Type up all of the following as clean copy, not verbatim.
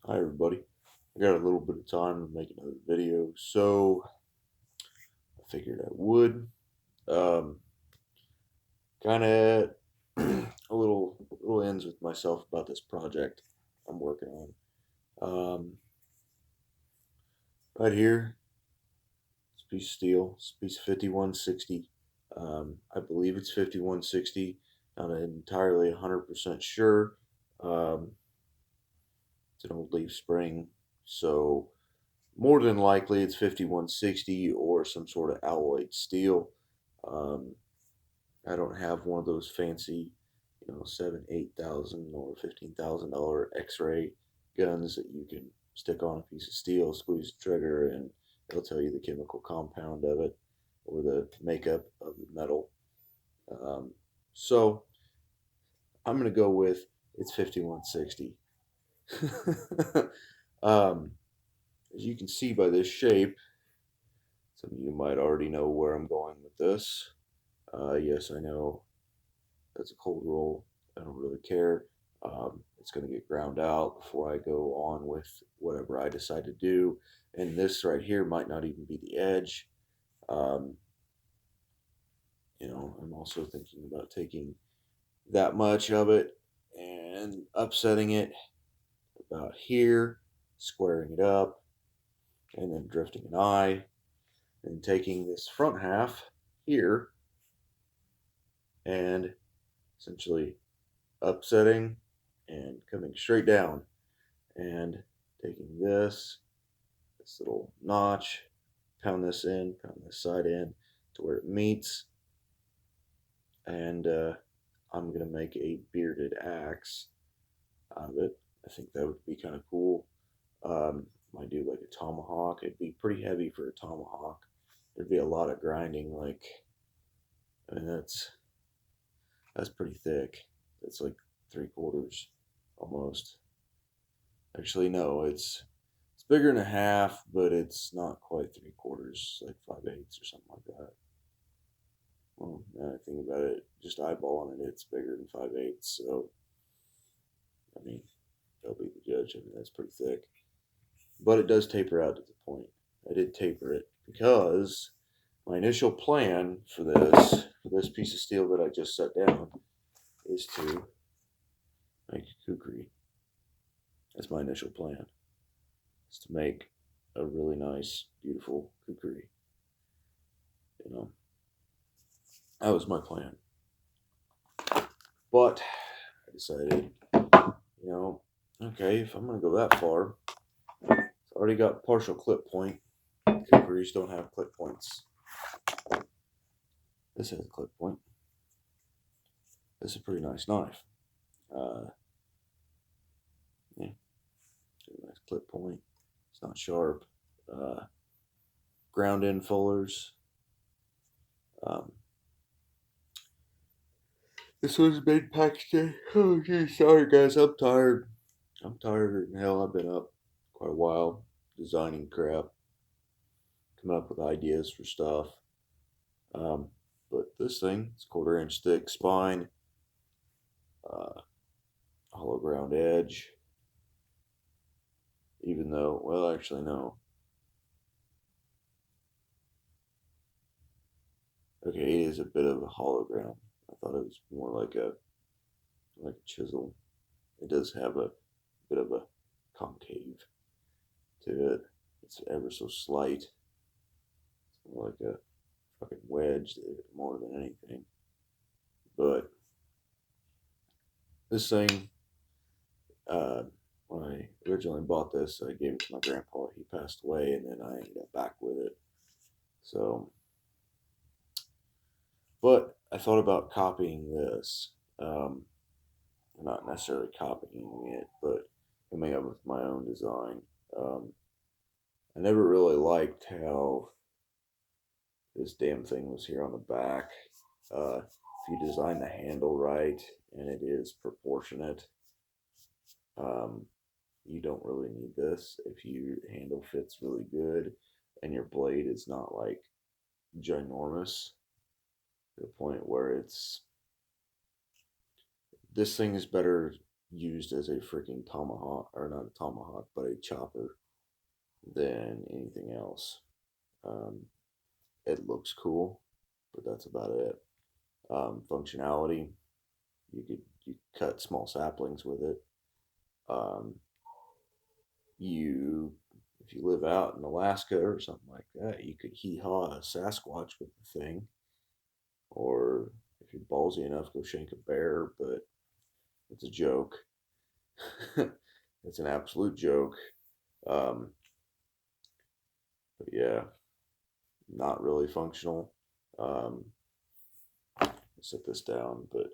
Hi everybody. I got a little bit of time to make another video, so I figured I would. Um, kind of a little ends with myself about this project I'm working on. Um, right here, it's a piece of steel. It's a piece of 5160. I believe it's 5160. Not entirely 100% sure. Um, it's an old leaf spring, so more than likely it's 5160 or some sort of alloyed steel. Um, I don't have one of those fancy, seven, 8,000 or $15,000 X-ray guns that you can stick on a piece of steel, squeeze the trigger, and it'll tell you the chemical compound of it or the makeup of the metal. Um, so I'm gonna go with it's 5160. um, as you can see by this shape, some of you might already know where I'm going with this. Yes, I know that's a cold roll. I don't really care. It's going to get ground out before I go on with whatever I decide to do. And this right here might not even be the edge. Um, I'm also thinking about taking that much of it and upsetting it about here, squaring it up, and then drifting an eye, and taking this front half here and essentially upsetting and coming straight down and taking this little notch, pound this in, pound this side in to where it meets, and I'm gonna make a bearded axe out of it. I think that would be kind of cool. Might do like a tomahawk. It'd be pretty heavy for a tomahawk. There'd be a lot of grinding. I mean, that's pretty thick. It's like 3/4 almost. Actually, no, it's bigger than a half, but it's not quite 3/4, like 5/8 or something like that. Well, now I think about it, just eyeballing it, it's bigger than 5/8. So, I mean, they'll be the judge. I mean, that's pretty thick, but it does taper out to the point. I did taper it because my initial plan for this piece of steel that I just set down is to make kukri. That's my initial plan. Is to make a really nice, beautiful kukri. You know, that was my plan. But I decided, okay, if I'm going to go that far, it's already got partial clip point. Kukris don't have clip points. This has a clip point. This is a pretty nice knife. Yeah, nice clip point. It's not sharp. Ground in fullers. Um, this was made Pakistan. Oh, geez, sorry guys, I'm tired. I'm tired. Hell, I've been up quite a while designing crap, coming up with ideas for stuff. Um, but this thing, it's 1/4 inch thick spine, uh, hollow ground edge. Even though, well, actually no. Okay, it is a bit of a hollow ground. I thought it was more like a chisel. It does have a bit of a concave to it. It's ever so slight. It's more like a fucking wedge more than anything. But this thing, when I originally bought this, I gave it to my grandpa. He passed away, and then I ended up back with it. So, but I thought about copying this. Not necessarily copying it, but coming up with my own design. Um, I never really liked how this damn thing was here on the back. If you design the handle right and it is proportionate, um, you don't really need this. If your handle fits really good and your blade is not like ginormous to the point where this thing is better used as a freaking tomahawk, or not a tomahawk, but a chopper than anything else. Um, it looks cool, but that's about it. Functionality, you cut small saplings with it. Um, you if you live out in Alaska or something like that, you could hee haw a Sasquatch with the thing, or if you're ballsy enough, go shank a bear. But it's a joke. It's an absolute joke. Um, but yeah, not really functional. Um, set this down, but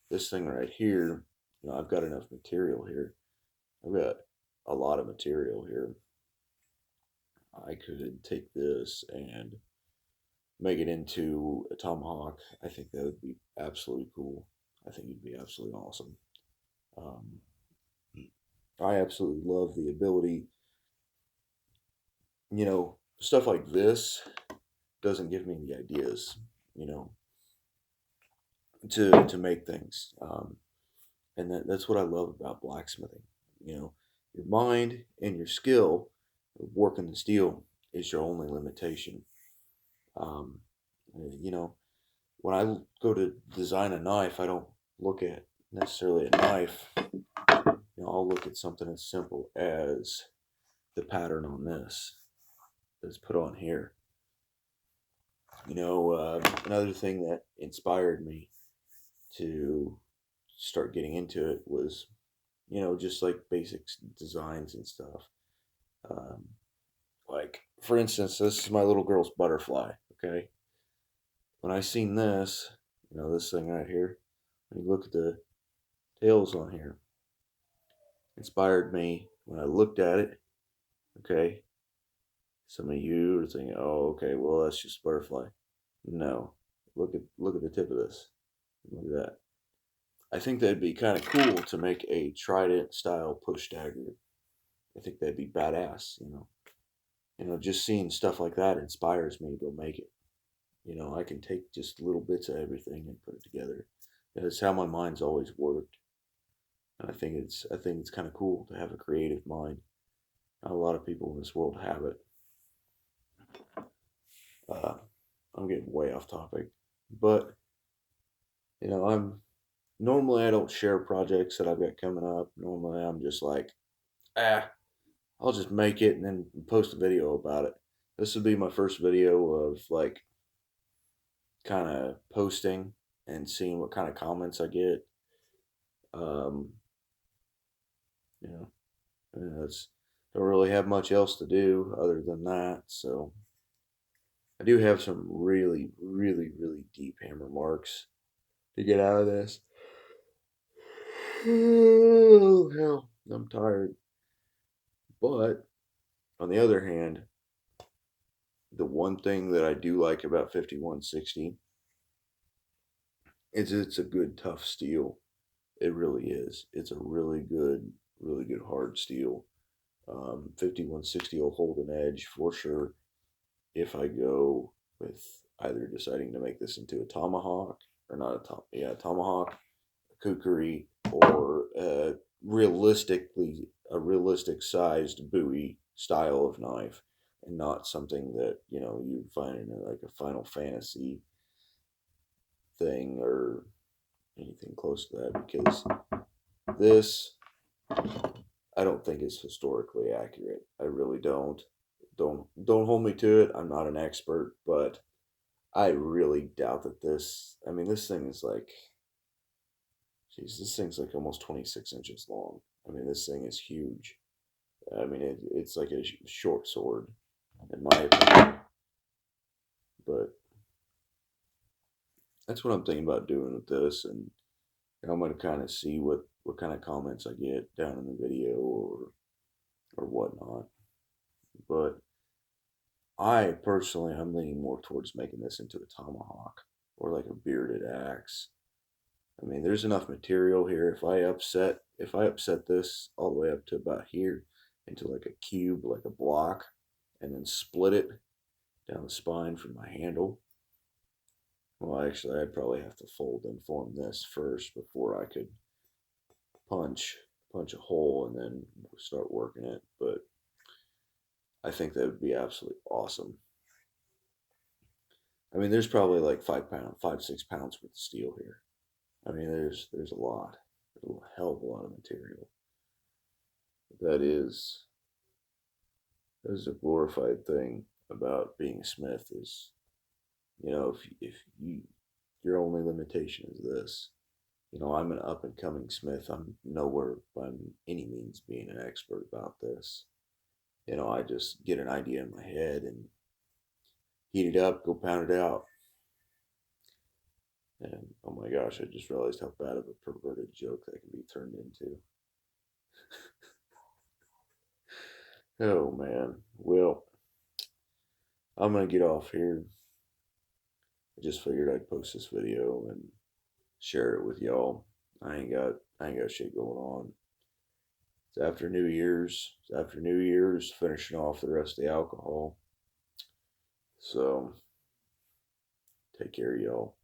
this thing right here, I've got enough material here. I've got a lot of material here. I could take this and make it into a tomahawk. I think that would be absolutely cool. I think it'd be absolutely awesome. Um, I absolutely love the ability, stuff like this doesn't give me the ideas, you know, to make things. And that's what I love about blacksmithing. Your mind and your skill of working the steel is your only limitation. Um, you know, when I go to design a knife, I don't look at necessarily a knife. I'll look at something as simple as the pattern on this that's put on here. Another thing that inspired me to start getting into it was, just like basic designs and stuff. Um, like, for instance, this is my little girl's butterfly. Okay, when I seen this, this thing right here, when you look at the tails on here, inspired me when I looked at it. Okay, some of you are thinking, "Oh, okay, well that's just butterfly." No, look at the tip of this. Look at that. I think that'd be kind of cool to make a trident style push dagger. I think that'd be badass. Just seeing stuff like that inspires me to go make it. I can take just little bits of everything and put it together. That's how my mind's always worked, and I think it's kind of cool to have a creative mind. Not a lot of people in this world have it. Uh, I'm getting way off topic, but I'm normally I don't share projects that I've got coming up. Normally I'm just like, ah, I'll just make it and then post a video about it. This would be my first video of like kind of posting and seeing what kind of comments I get. Um, you know, it's don't really have much else to do other than that. So I do have some really, really, really deep hammer marks to get out of this. Oh hell, I'm tired. But on the other hand, the one thing that I do like about 5160 is it's a good tough steel. It really is. It's a really good hard steel. 5160 will hold an edge for sure if I go with either deciding to make this into a tomahawk or not a tomahawk, a kukri, or a realistic sized Bowie style of knife, and not something that you find in like a Final Fantasy thing or anything close to that, because this I don't think is historically accurate. I really don't. Don't hold me to it. I'm not an expert, but I really doubt that this. I mean, this thing is like, geez, this thing's like almost 26 inches long. I mean, this thing is huge. I mean, it's like a short sword, in my opinion. But that's what I'm thinking about doing with this, and I'm gonna kind of see what kind of comments I get down in the video or whatnot. But I personally, I'm leaning more towards making this into a tomahawk or like a bearded axe. I mean, there's enough material here. If I upset this all the way up to about here into like a cube, like a block, and then split it down the spine from my handle. Well, actually, I'd probably have to fold and form this first before I could punch punch a hole and then start working it. But I think that would be absolutely awesome. I mean, there's probably like 5 pounds, 5, 6 pounds worth of steel here. I mean, there's a lot, a hell of a lot of material. That is a glorified thing about being a smith is, if your only limitation is this, I'm an up and coming smith. I'm nowhere by any means being an expert about this. I just get an idea in my head and heat it up, go pound it out. And oh my gosh, I just realized how bad of a perverted joke that can be turned into. Oh man. Well, I'm gonna get off here. I just figured I'd post this video and share it with y'all. I ain't got shit going on. It's after New Year's. It's after New Year's, finishing off the rest of the alcohol. So take care, y'all.